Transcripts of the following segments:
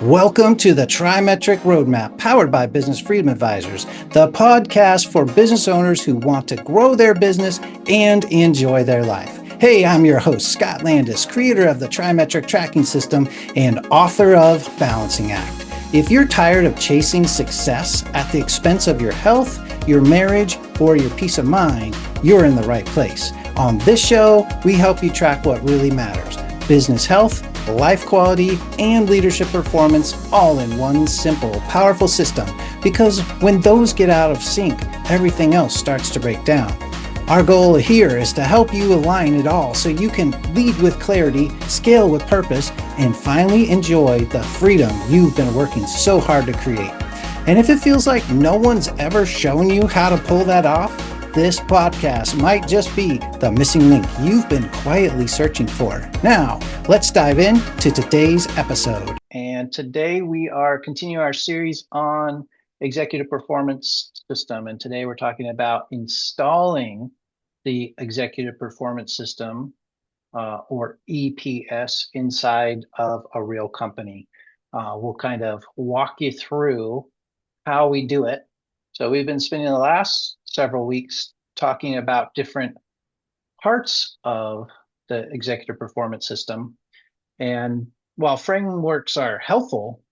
Welcome to the TriMetric Roadmap, powered by Business Freedom Advisors, the podcast for business owners who want to grow their business and enjoy their life. Hey, I'm your host, Scott Landis, creator of the TriMetric tracking system and author of Balancing Act. If you're tired of chasing success at the expense of your health, your marriage, or your peace of mind, you're in the right place. On this show, we help you track what really matters: business health, life quality, and leadership performance, all in one simple, powerful system. Because when those get out of sync, everything else starts to break down. Our goal here is to help you align it all so you can lead with clarity, scale with purpose, and finally enjoy the freedom you've been working so hard to create. And if it feels like no one's ever shown you how to pull that off, this podcast might just be the missing link you've been quietly searching for. Now, let's dive into today's episode. And today we are continuing our series on executive performance system. And today we're talking about installing the executive performance system, or EPS, inside of a real company. We'll kind of walk you through how we do it. So we've been spending the last several weeks talking about different parts of the executive performance system. And while frameworks are helpful,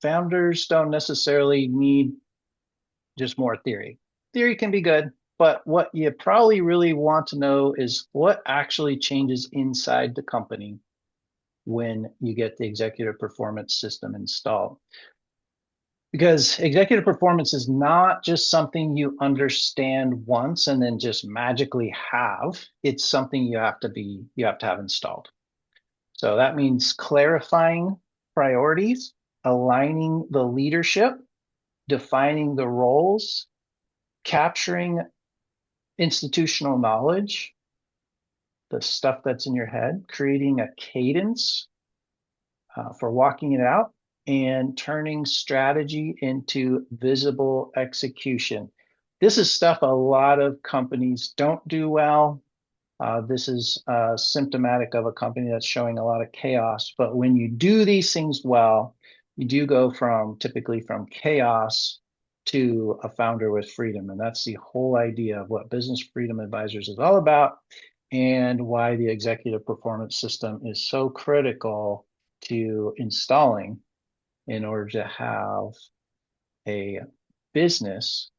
founders don't necessarily need just more theory. Theory can be good, but what you probably really want to know is what actually changes inside the company when you get the executive performance system installed. Because executive performance is not just something you understand once and then just magically have. It's something you have to have installed. So that means clarifying priorities, aligning the leadership, defining the roles, capturing institutional knowledge, the stuff that's in your head, creating a cadence for walking it out, and turning strategy into visible execution. This is stuff a lot of companies don't do well. This is symptomatic of a company that's showing a lot of chaos. But when you do these things well, you do go typically from chaos to a founder with freedom. And that's the whole idea of what Business Freedom Advisors is all about, and why the executive performance system is so critical to installing in order to have a business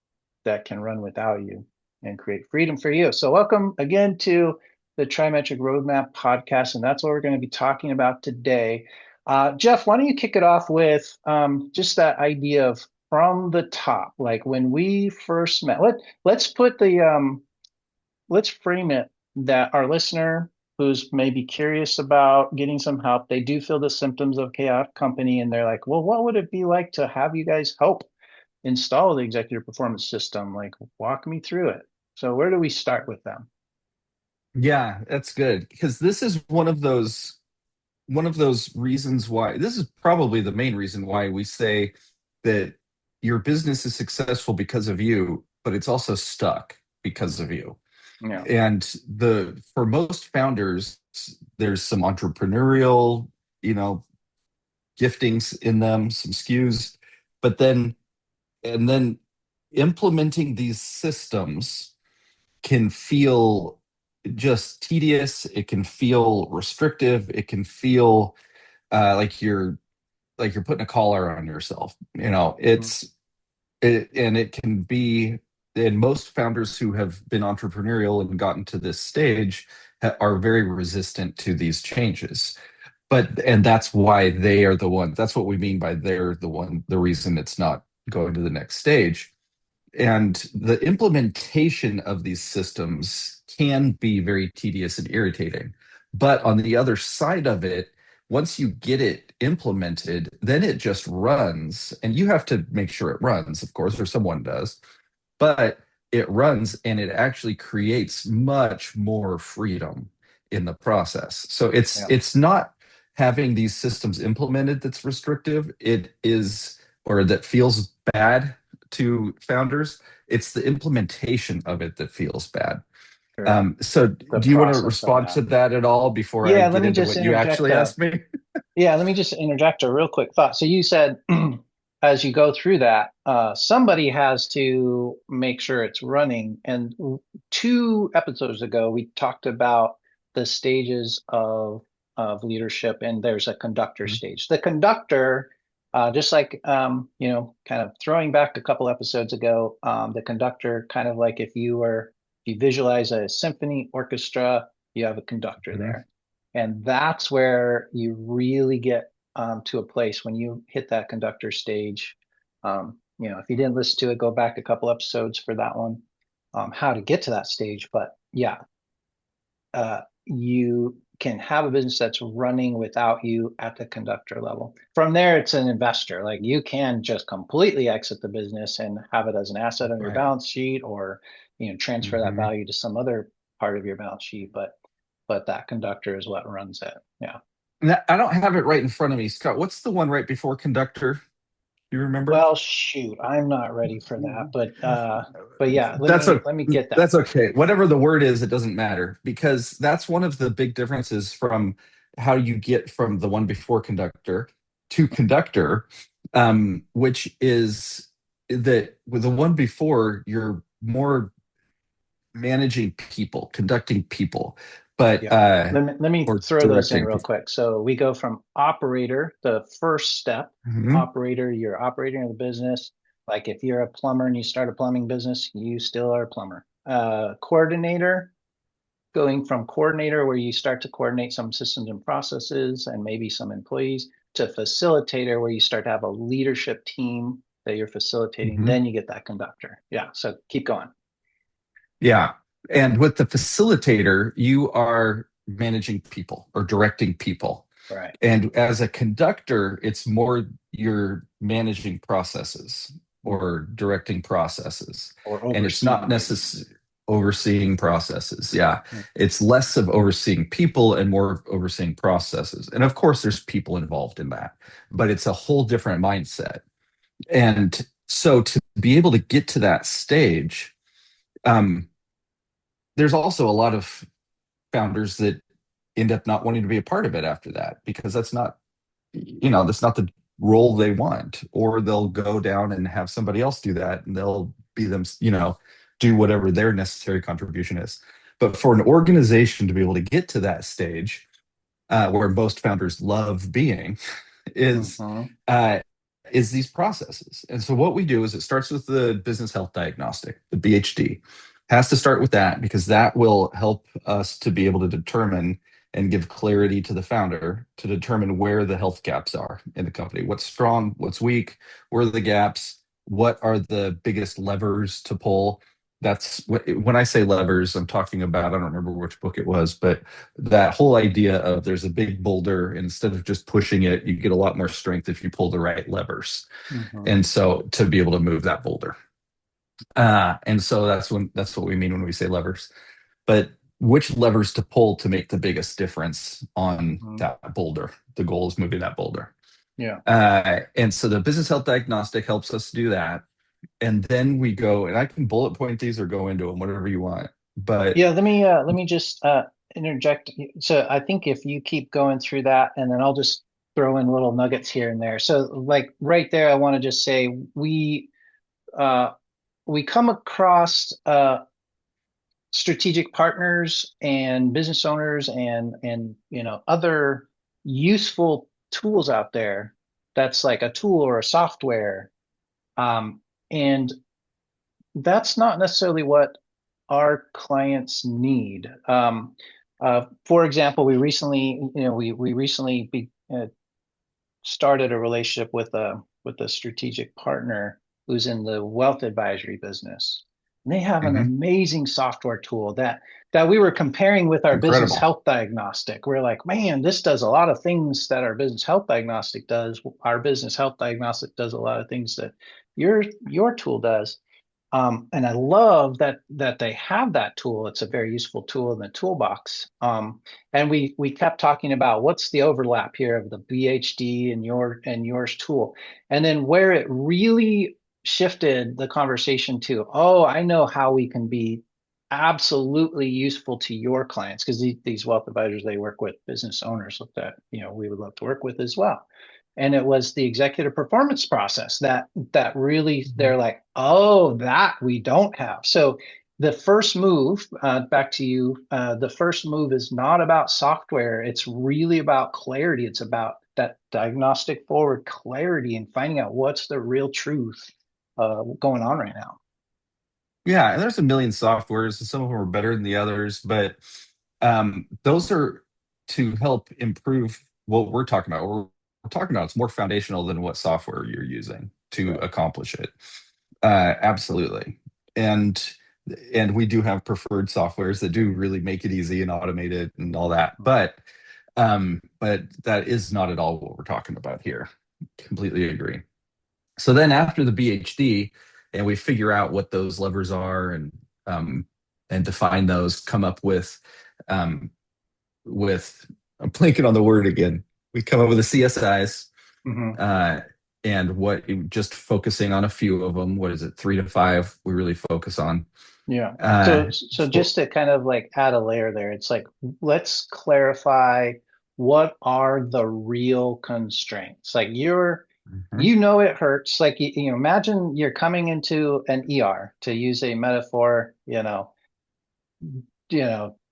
that can run without you and create freedom for you. So welcome again to the TriMetric Roadmap Podcast, and that's what we're going to be talking about today. Jeff, why don't you kick it off with just that idea of from the top, like when we first met. Let's put the let's frame it that our listener who's maybe curious about getting some help, they do feel the symptoms of chaotic company, and they're like, well, what would it be like to have you guys help install the executive performance system? Like, walk me through it. So where do we start with them? Yeah, that's good, because this is one of those reasons why this is probably the main reason why we say that your business is successful because of you, but it's also stuck because of you. Yeah. And the for most founders, there's some entrepreneurial, you know, giftings in them, some skews, but then implementing these systems can feel just tedious. It can feel restrictive. It can feel like you're putting a collar on yourself. And it can be. And most founders who have been entrepreneurial and gotten to this stage are very resistant to these changes. And that's why they are the one. That's what we mean by they're the one. The reason it's not going to the next stage. And the implementation of these systems can be very tedious and irritating. But on the other side of it, once you get it implemented, then it just runs. And you have to make sure it runs, of course, or someone does. But it runs and it actually creates much more freedom in the process. So it's not having these systems implemented that's restrictive. It is, or that feels bad to founders. It's the implementation of it that feels bad. Sure. So The do you want to process of respond that. to that at all before I Yeah, let get me into just what you interject actually a asked me? Yeah, let me just interject a real quick thought. So you said as you go through that, somebody has to make sure it's running. And 2 episodes ago, we talked about the stages of leadership, and there's a conductor Mhm. stage. The conductor, just like kind of throwing back a couple episodes ago, the conductor, kind of like if you visualize a symphony orchestra, you have a conductor Mhm. there. And that's where you really get to a place when you hit that conductor stage. If you didn't listen to it, go back a couple episodes for that one, how to get to that stage. But yeah, you can have a business that's running without you at the conductor level. From there, it's an investor. Like you can just completely exit the business and have it as an asset on your Right. balance sheet, or transfer that Mhm. value to some other part of your balance sheet. But that conductor is what runs it. Yeah. Now, I don't have it right in front of me, Scott. What's the one right before conductor? You remember? Well, shoot, I'm not ready for that, but yeah, let That's me a let me get that. that's okay. Whatever the word is, it doesn't matter because that's one of the big differences from how you get from the one before conductor to conductor, which is that with the one before, you're more managing people, conducting people, but Yeah. Let me or throw those in directing real people. quick. So we go from operator, the first step, Mhm. operator, you're operating the business. Like if you're a plumber and you start a plumbing business, you still are a plumber. Coordinator, going from coordinator where you start to coordinate some systems and processes and maybe some employees, to facilitator where you start to have a leadership team that you're facilitating. Mhm. Then you get that conductor. Yeah. So keep going. Yeah. And with the facilitator, you are managing people or directing people. Right. And as a conductor, it's more you're managing processes Mhm. or directing processes. Or And it's not overseeing maybe. necessarily overseeing processes. Yeah. Mhm. It's less of overseeing people and more of overseeing processes. And of course, there's people involved in that, but it's a whole different mindset. And so to be able to get to that stage, um, there's also a lot of founders that end up not wanting to be a part of it after that because that's not the role they want, or they'll go down and have somebody else do that and they'll be them, do whatever their necessary contribution is. But for an organization to be able to get to that stage, where most founders love being, is Mhm. uh, is these processes. And so what we do is it starts with the business health diagnostic, the BHD. Has to start with that because that will help us to be able to determine and give clarity to the founder to determine where the health gaps are in the company. What's strong, what's weak, where are the gaps, what are the biggest levers to pull. When I say levers, I'm talking about, I don't remember which book it was, but that whole idea of there's a big boulder, and instead of just pushing it, you get a lot more strength if you pull the right levers. Mhm. And so to be able to move that boulder. And so that's what we mean when we say levers. But which levers to pull to make the biggest difference on Mhm. that boulder? The goal is moving that boulder. Yeah. And so the business health diagnostic helps us do that. And then we go, and I can bullet point these or go into them, whatever you want. But Yeah, let me just interject. So I think if you keep going through that, and then I'll just throw in little nuggets here and there. So like right there, I want to just say uh we come across strategic partners and business owners and other useful tools out there, that's like a tool or a software, and that's not necessarily what our clients need. For example, we recently started a relationship with a strategic partner who's in the wealth advisory business. And they have an mhm, amazing software tool that we were comparing with our business incredible. health diagnostic. We're like, man, this does a lot of things that our business health diagnostic does. Our business health diagnostic does a lot of things that your tool does. And I love that they have that tool. It's a very useful tool in the toolbox. And we kept talking about what's the overlap here of the BHD and yours tool, and then where it really shifted the conversation to, oh, I know how we can be absolutely useful to your clients, because these wealth advisors, they work with business owners that we would love to work with as well. And it was the executive performance process that really, they're like, oh, that we don't have. So the first move, back to you, the first move is not about software. It's really about clarity. It's about that diagnostic forward clarity and finding out what's the real truth going on right now. Yeah, and there's a million softwares, and some of them are better than the others, but those are to help improve what we're talking about. What we're talking about, it's more foundational than what software you're using to Right. accomplish it. Absolutely. And and we do have preferred softwares that do really make it easy and automate it and all that. But that is not at all what we're talking about here. Completely agree. So then after the BHD, and we figure out what those levers are um, and define those, come up um, with I'm blanking on the word again. We come up with the CSIs, Mhm. uh, and what just focusing on a few of them. What is it, 3 to 5? We really focus on. Yeah. Uh, So just to kind of like add a layer there, it's like, let's clarify what are the real constraints. Like Mhm. it hurts. Like imagine you're coming into an ER, to use a metaphor,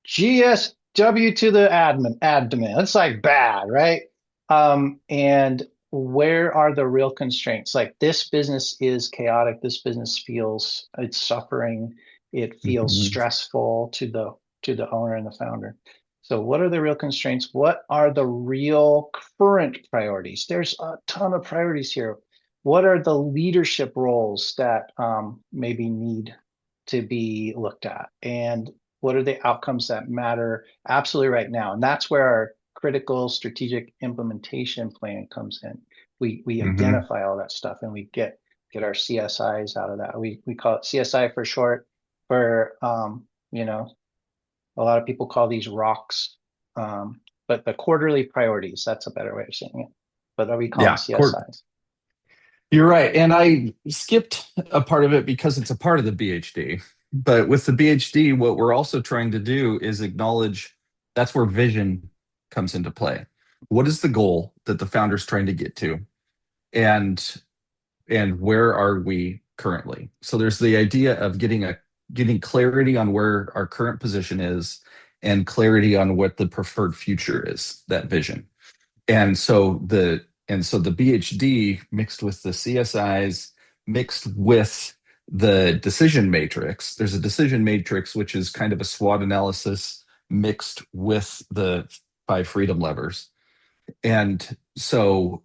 GSW to the abdomen. It's like bad, right? And where are the real constraints? Like, this business is chaotic. This business feels it's suffering. It feels Mhm. stressful to the owner and the founder. So what are the real constraints? What are the real current priorities? There's a ton of priorities here. What are the leadership roles that maybe need to be looked at? And what are the outcomes that matter absolutely right now? And that's where our critical strategic implementation plan comes in. We Mhm. identify all that stuff, and we get our CSIs out of that. We call it CSI for short. For a lot of people call these rocks, but the quarterly priorities, that's a better way of saying it. But we call them Yeah, CSIs. you're right. And I skipped a part of it because it's a part of the BHD. But with the BHD, what we're also trying to do is acknowledge that's where vision comes into play. What is the goal that the founder's trying to get to? And where are we currently? So there's the idea of getting clarity on where our current position is and clarity on what the preferred future is, that vision. And so the BHD mixed with the CSIs mixed with the decision matrix. There's a decision matrix which is kind of a SWOT analysis mixed with the 5 freedom levers. And so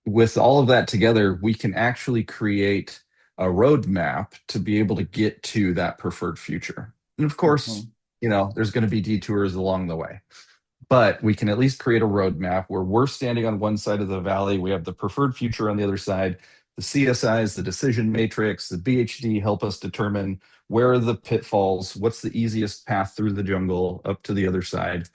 with all of that together, we can actually create a roadmap to be able to get to that preferred future. And of course, Mhm. there's going to be detours along the way, but we can at least create a roadmap where we're standing on one side of the valley. We have the preferred future on the other side. The CSIs, the decision matrix, the BHD help us determine where are the pitfalls, what's the easiest path through the jungle up to the other side.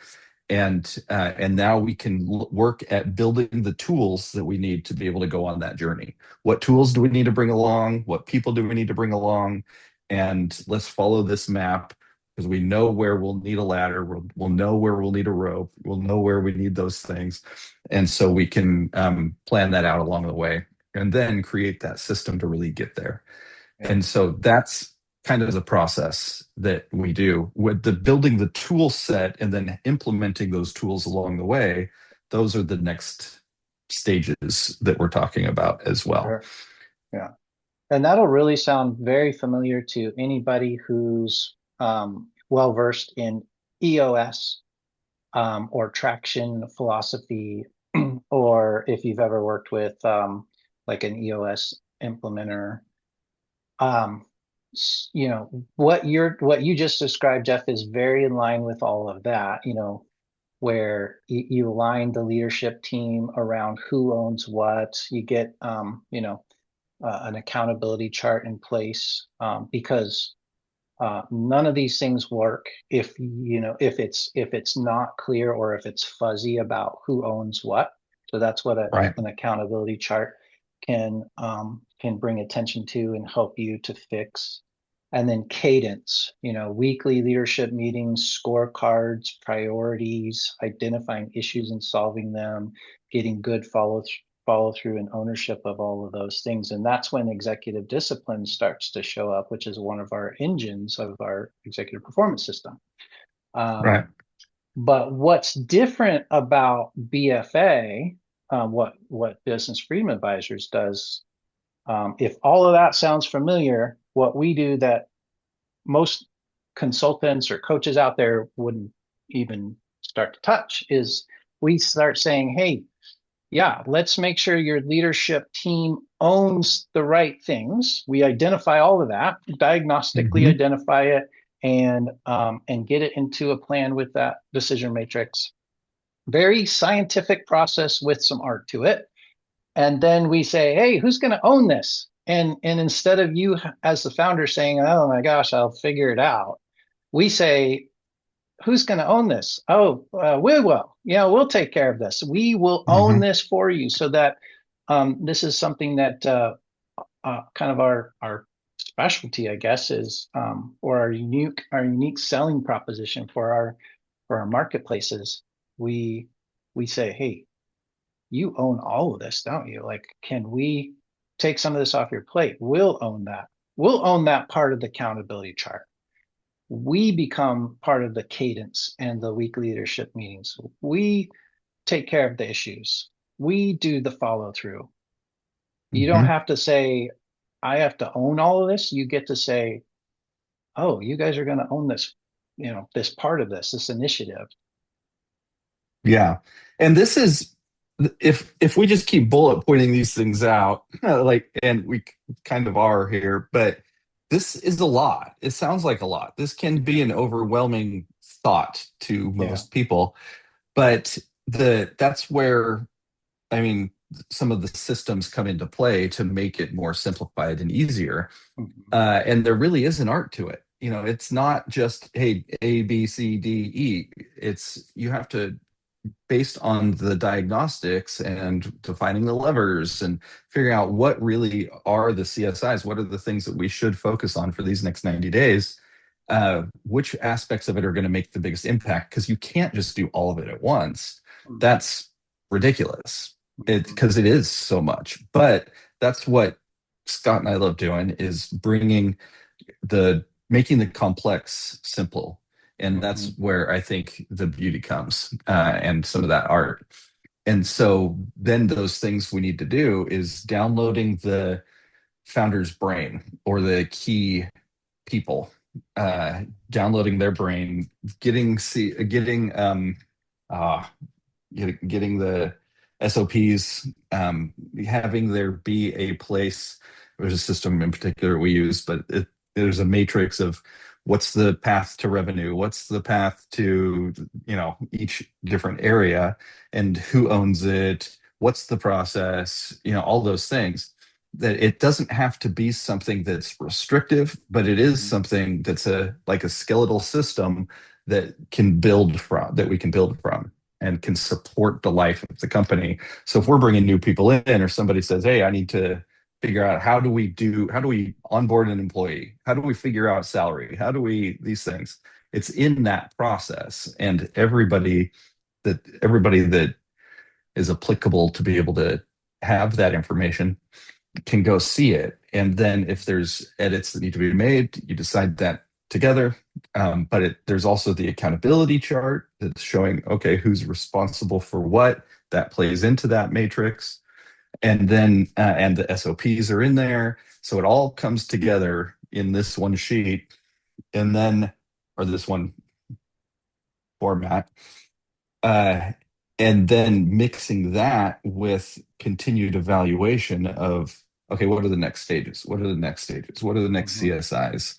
And now we can work at building the tools that we need to be able to go on that journey. What tools do we need to bring along? What people do we need to bring along? And let's follow this map because we know where we'll need a ladder. We'll know where we'll need a rope. We'll know where we need those things. And so we can plan that out along the way and then create that system to really get there. Yeah. And so that's kind of the process that we do with the building the tool set and then implementing those tools along the way. Those are the next stages that we're talking about as well. Sure. Yeah. And that'll really sound very familiar to anybody who's well versed in EOS, or traction philosophy, or if you've ever worked with like an EOS implementer. Um, what you just described, Jeff, is very in line with all of that. Where you align the leadership team around who owns what. You get an accountability chart in place, because none of these things work if it's not clear, or if it's fuzzy about who owns what. So that's what Right. an accountability chart can bring attention to and help you to fix. And then cadence, weekly leadership meetings, scorecards, priorities, identifying issues and solving them, getting good follow through and ownership of all of those things. And that's when executive discipline starts to show up, which is one of our engines of our executive performance system. Right. But what's different about BFA, what Business Freedom Advisors does, if all of that sounds familiar, what we do that most consultants or coaches out there wouldn't even start to touch is we start saying, hey, yeah, let's make sure your leadership team owns the right things. We identify all of that, diagnostically Hmm. identify it, and get it into a plan with that decision matrix. Very scientific process with some art to it. And then we say, hey, who's going to own this? And instead of you as the founder saying, oh my gosh, I'll figure it out, we say, who's going to own this? Oh, we will. We'll take care of this. We will own Hmm. this for you, so that this is something that kind of our specialty, I guess, is or our unique selling proposition for our marketplaces. We we say, hey, you own all of this, don't you? Like, can we take some of this off your plate? We'll own that. We'll own that part of the accountability chart. We become part of the cadence and the weekly leadership meetings. We take care of the issues. We do the follow through. You don't Hmm. have to say, I have to own all of this. You get to say, oh, you guys are going to own this, this part of this initiative. Yeah. And this is if we just keep bullet pointing these things out, like, and we kind of are here, but this is a lot. It sounds like a lot. This can be an overwhelming thought to Yeah. most people, but that's where, I mean, some of the systems come into play to make it more simplified and easier. Mhm. And there really is an art to it. It's not just, hey, A, B, C, D, E. It's you have to, based on the diagnostics and defining the levers and figuring out what really are the CSIs, what are the things that we should focus on for these next 90 days, which aspects of it are going to make the biggest impact, because you can't just do all of it at once. That's ridiculous, Mhm. because it is so much. But that's what Scott and I love doing, is bringing the making the complex simple. And that's Mhm. where I think the beauty comes, and some of that art. And so then those things we need to do is downloading the founder's brain, or the key people, downloading their brain, uh, getting the SOPs, having there be a place. There's a system in particular we use, but there's a matrix of what's the path to revenue, what's the path to, each different area, and who owns it, what's the process, all those things. That it doesn't have to be something that's restrictive, but it is Mhm. something that's like a skeletal system that we can build from, and can support the life of the company. So if we're bringing new people in, or somebody says, "Hey, I need to figure out how do we onboard an employee? How do we figure out salary? How do we these things?" It's in that process, and everybody that is applicable to be able to have that information can go see it. And then if there's edits that need to be made, you decide that together. But there's also the accountability chart that's showing, okay, who's responsible for what. That plays into that matrix. And then, and the SOPs are in there. So it all comes together in this one sheet, and then, or this one format. Uh, and then mixing that with continued evaluation of, okay, what are the next stages? What are the next stages? What are the next Mhm. CSIs?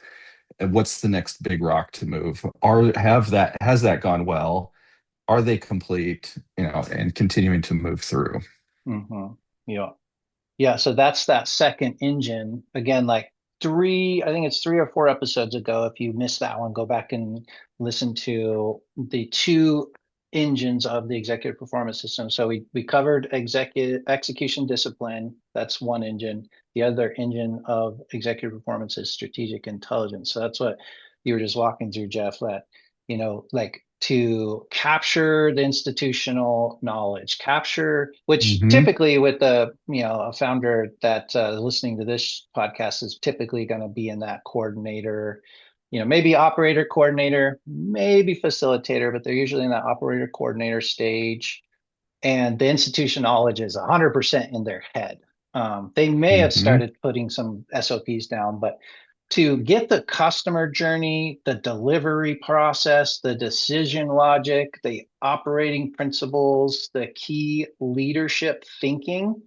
And what's the next big rock to move? Has that gone well? Are they complete? And continuing to move through. Mhm. Yeah. Yeah, so that's that second engine. Again, like I think it's 3 or 4 episodes ago. If you missed that one, go back and listen to the two. engines of the executive performance system. So we covered executive execution discipline. That's one engine. The other engine of executive performance is strategic intelligence. So that's what you were just walking through, Jeff, that, like to capture the institutional knowledge, capture, which Hmm. typically with a founder that listening to this podcast is typically going to be in that coordinator, maybe operator coordinator, maybe facilitator, but they're usually in that operator coordinator stage. And the institution knowledge is 100% in their head. They may have Hmm. started putting some SOPs down, but to get the customer journey, the delivery process, the decision logic, the operating principles, the key leadership thinking,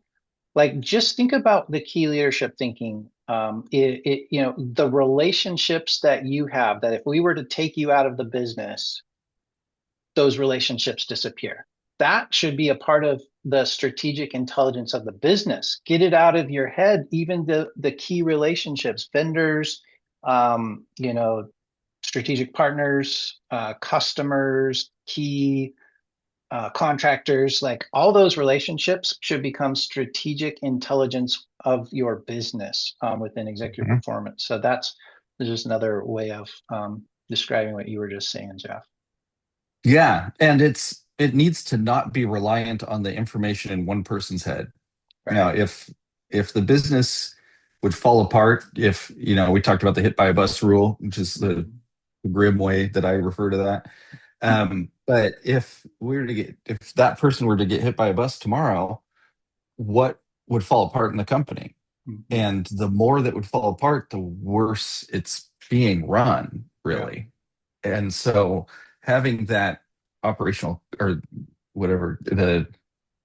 like just think about the key leadership thinking. The relationships that you have, that if we were to take you out of the business, those relationships disappear. That should be a part of the strategic intelligence of the business. Get it out of your head, even the key relationships, vendors, um, you know, strategic partners, customers, key contractors, like all those relationships should become strategic intelligence of your business within executive Hmm. performance. So that's just another way of describing what you were just saying, Jeff. Yeah, and it needs to not be reliant on the information in one person's head. Now, Right. if the business would fall apart, if we talked about the hit by a bus rule, which is the Mhm. grim way that I refer to that. But if that person were to get hit by a bus tomorrow, what would fall apart in the company? Mhm. And the more that would fall apart, the worse it's being run, Yeah. really. And so having that operational or whatever, the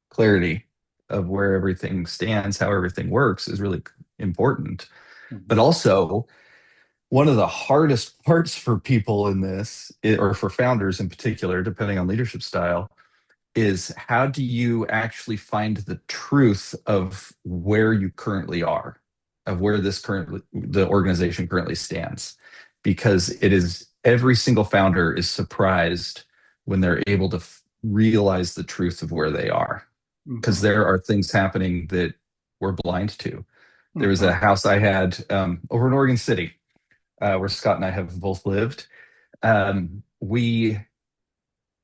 clarity of where everything stands, how everything works is really important. But Mhm. also, one of the hardest parts for people in this, or for founders in particular, depending on leadership style, is how do you actually find the truth of where you currently are, of where the organization currently stands? Because it is every single founder is surprised when they're able to realize the truth of where they are. Because Mhm. there are things happening that we're blind to. There was a Mhm. house I had over in Oregon City, where Scott and I have both lived. We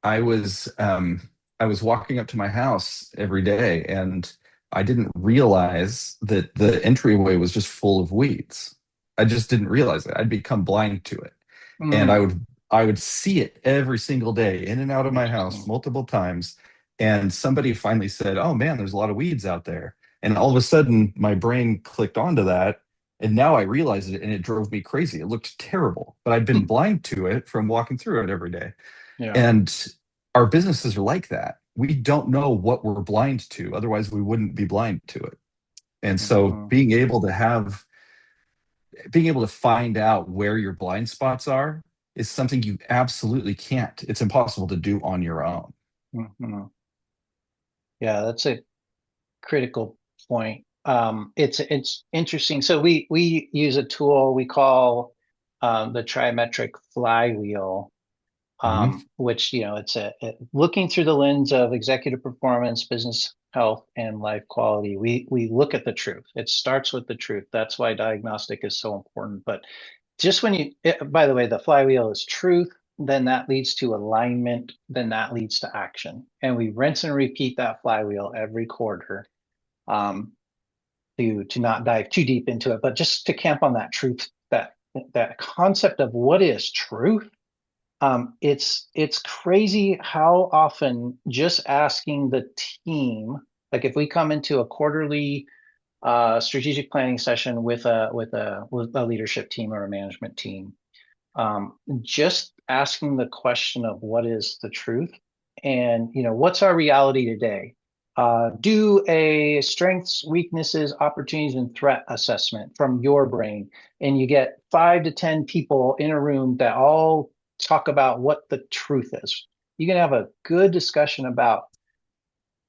I was I was walking up to my house every day, and I didn't realize that the entryway was just full of weeds. I just didn't realize it. I'd become blind to it. And I Mm. would I would see it every single day in and out of my house Interesting. multiple times. And somebody finally said, "Oh man, there's a lot of weeds out there." And all of a sudden my brain clicked onto that. And now I realize it, and it drove me crazy. It looked terrible, but I'd been blind to it from walking through it every day. Yeah. And our businesses are like that. We don't know what we're blind to. Otherwise, we wouldn't be blind to it. And so Mhm. being able to find out where your blind spots are is something you absolutely can't. It's impossible to do on your own. Mhm. Yeah, that's a critical point. It's interesting. So we use a tool we call the TriMetric flywheel, Mhm. which looking through the lens of executive performance, business health, and life quality. We look at the truth. It starts with the truth. That's why diagnostic is so important. But just by the way, the flywheel is truth, then that leads to alignment, then that leads to action, and we rinse and repeat that flywheel every quarter. Um, to not dive too deep into it, but just to camp on that truth, that concept of what is truth. It's crazy how often just asking the team, like if we come into a quarterly strategic planning session with a leadership team or a management team, just asking the question of what is the truth, and what's our reality today. Do a strengths, weaknesses, opportunities, and threat assessment from your brain, and you get 5 to 10 people in a room that all talk about what the truth is. You can have a good discussion about,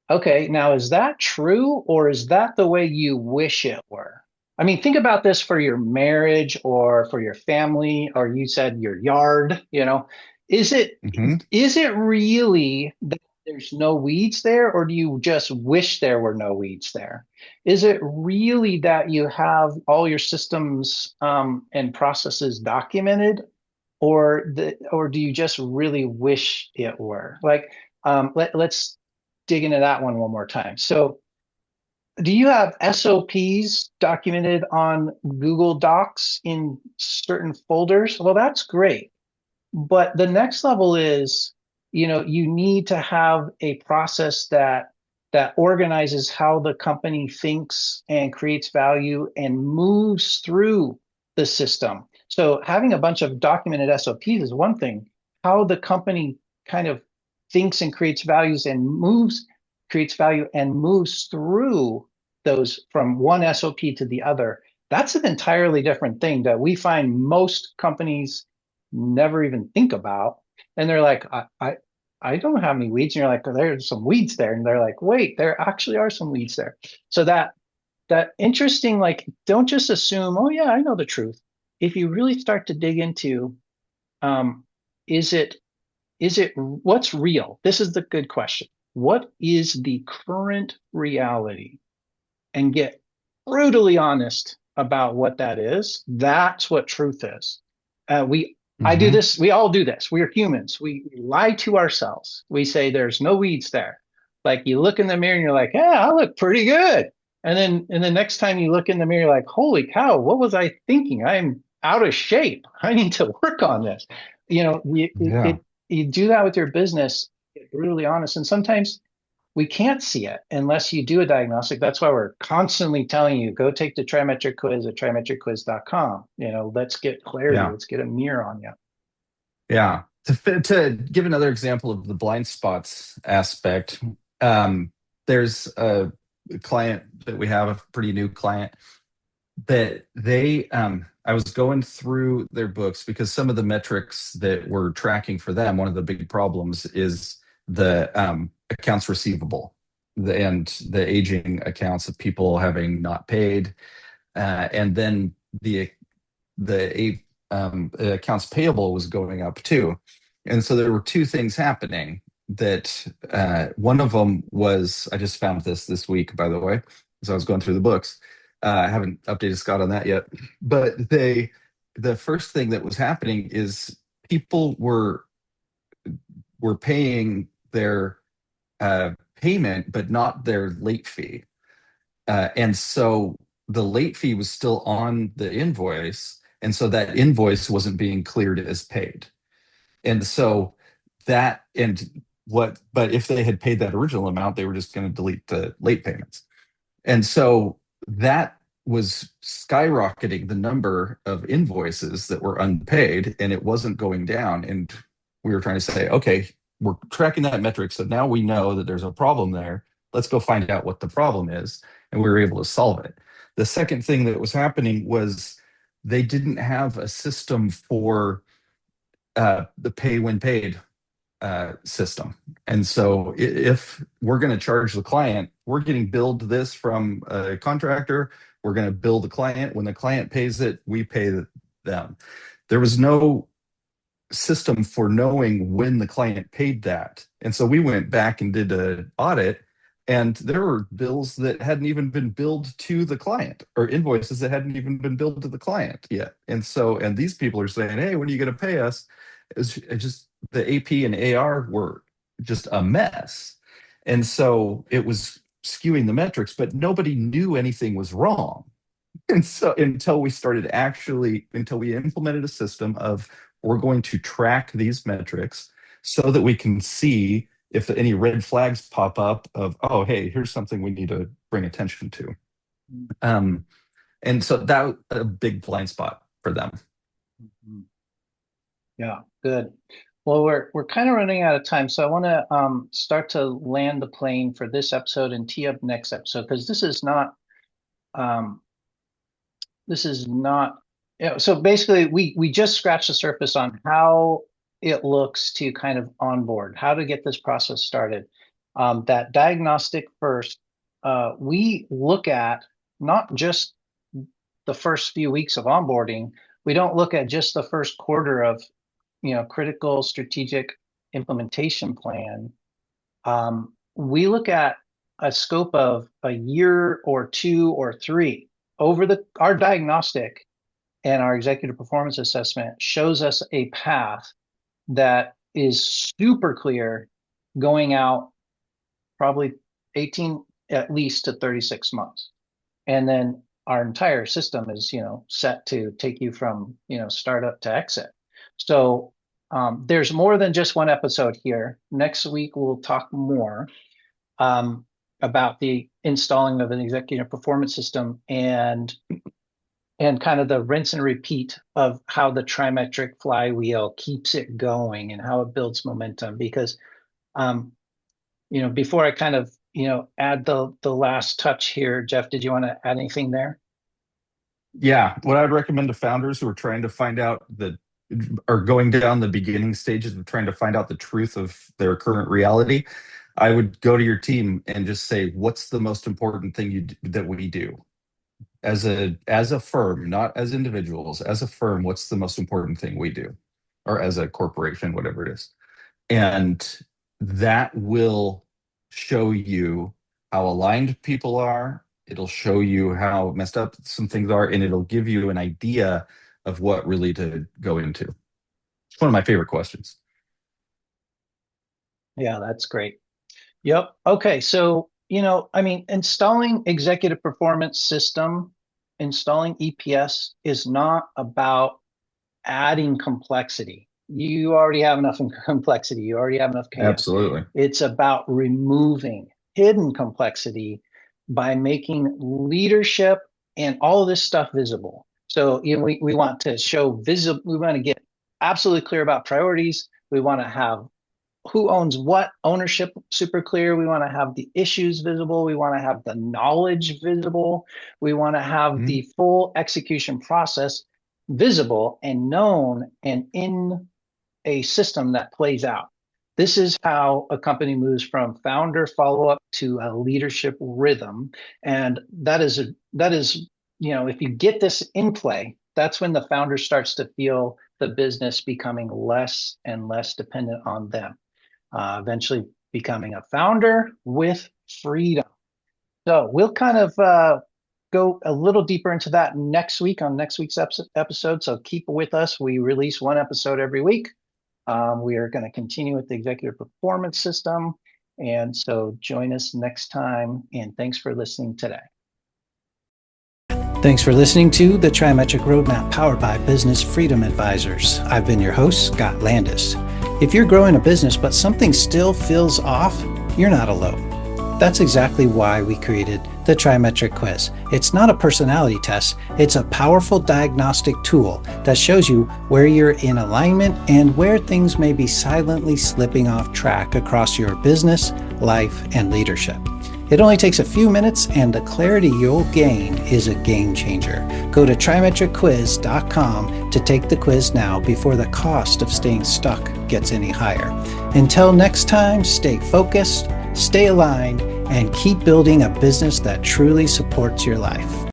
okay, now is that true, or is that the way you wish it were? I mean, think about this for your marriage or for your family, or you said your yard. Is it Hmm. is it really that there's no weeds there, or do you just wish there were no weeds there? Is it really that you have all your systems and processes documented, or do you just really wish it were? Like, let's dig into that one more time. So, do you have SOPs documented on Google Docs in certain folders? Well, that's great. But the next level is, you need to have a process that organizes how the company thinks and creates value and moves through the system. So having a bunch of documented SOPs is one thing. How the company kind of thinks and creates value and moves through those from one SOP to the other. That's an entirely different thing that we find most companies never even think about. And they're like, I don't have any weeds. And you're like, there's some weeds there. And they're like, wait, there actually are some weeds there. So that interesting, like, don't just assume, oh yeah, I know the truth. If you really start to dig into, um, is it what's real? This is the good question. What is the current reality? And get brutally honest about what that is. That's what truth is. I do Hmm. this. We all do this. We're humans. We lie to ourselves. We say there's no weeds there. Like you look in the mirror and you're like, yeah, I look pretty good. And the next time you look in the mirror, you're like, holy cow, what was I thinking? I'm out of shape. I need to work on this. Yeah. You do that with your business, get brutally honest. And sometimes we can't see it unless you do a diagnostic. That's why we're constantly telling you, go take the TriMetric quiz at trimetricquiz.com. Let's get clarity. Yeah. Let's get a mirror on you. Yeah. To give another example of the blind spots aspect, there's a client that we have, a pretty new client, that I was going through their books because some of the metrics that we're tracking for them, one of the big problems is the accounts receivable, and the aging accounts of people having not paid, and then the accounts payable was going up too. And so there were two things happening. That one of them was, I just found this week, by the way, as I was going through the books. I haven't updated Scott on that yet, but the first thing that was happening is people were paying their payment, but not their late fee. And so the late fee was still on the invoice. And so that invoice wasn't being cleared as paid. And so but if they had paid that original amount, they were just going to delete the late payments. And so that was skyrocketing the number of invoices that were unpaid, and it wasn't going down. And we were trying to say, okay, we're tracking that metric. So now we know that there's a problem there. Let's go find out what the problem is. And we were able to solve it. The second thing that was happening was they didn't have a system for the pay when paid system. And so if we're going to charge the client, we're getting billed this from a contractor. We're going to bill the client. When the client pays it, we pay them. There was no system for knowing when the client paid that. And so we went back and did an audit, and there were bills that hadn't even been billed to the client, or invoices that hadn't even been billed to the client yet. And these people are saying, hey, when are you going to pay us? It just the AP and AR were just a mess. And so it was skewing the metrics, but nobody knew anything was wrong. And so until we implemented a system of, we're going to track these metrics so that we can see if any red flags pop up of, oh, hey, here's something we need to bring attention to. Um, and so that was a big blind spot for them. Mhm. Yeah, good. Well, we're kind of running out of time, so I want to start to land the plane for this episode and tee up next episode, because um, this is not so basically we just scratched the surface on how it looks to kind of onboard, how to get this process started. That diagnostic first, we look at not just the first few weeks of onboarding. We don't look at just the first quarter of critical strategic implementation plan, we look at a scope of a year or 2 or 3. Our diagnostic and our executive performance assessment shows us a path that is super clear going out probably 18 at least to 36 months. And then our entire system is, set to take you from, startup to exit. So there's more than just one episode here. Next week, we'll talk more about the installing of an executive performance system and kind of the rinse and repeat of how the TriMetric flywheel keeps it going and how it builds momentum. Because, before I kind of, add the last touch here, Jeff, did you want to add anything there? Yeah, what I'd recommend to founders who are trying to find out are going down the beginning stages of trying to find out the truth of their current reality, I would go to your team and just say, what's the most important thing that we do? As a firm, not as individuals, as a firm, what's the most important thing we do? Or as a corporation, whatever it is. And that will show you how aligned people are. It'll show you how messed up some things are, and it'll give you an idea of what really to go into. It's one of my favorite questions. Yeah, that's great. Yep. Okay. So, installing executive performance system, installing EPS is not about adding complexity. You already have enough complexity. You already have enough chaos. Absolutely. It's about removing hidden complexity by making leadership and all of this stuff visible. So, we want to show visible, we want to get absolutely clear about priorities. We want to have who owns what, ownership super clear. We want to have the issues visible. We want to have the knowledge visible. We want to have the full execution process visible and known and in a system that plays out. This is how a company moves from founder follow-up to a leadership rhythm. And that is, if you get this in play, that's when the founder starts to feel the business becoming less and less dependent on them. Eventually becoming a founder with freedom. So we'll kind of go a little deeper into that next week on next week's episode. So keep with us. We release one episode every week. We are going to continue with the executive performance system. And so join us next time. And thanks for listening today. Thanks for listening to the TriMetric Roadmap powered by Business Freedom Advisors. I've been your host, Scott Landis. If you're growing a business but something still feels off, you're not alone. That's exactly why we created the TriMetric quiz. It's not a personality test. It's a powerful diagnostic tool that shows you where you're in alignment and where things may be silently slipping off track across your business, life, and leadership. It only takes a few minutes, and the clarity you'll gain is a game changer. Go to TriMetricQuiz.com to take the quiz now before the cost of staying stuck gets any higher. Until next time, stay focused, stay aligned, and keep building a business that truly supports your life.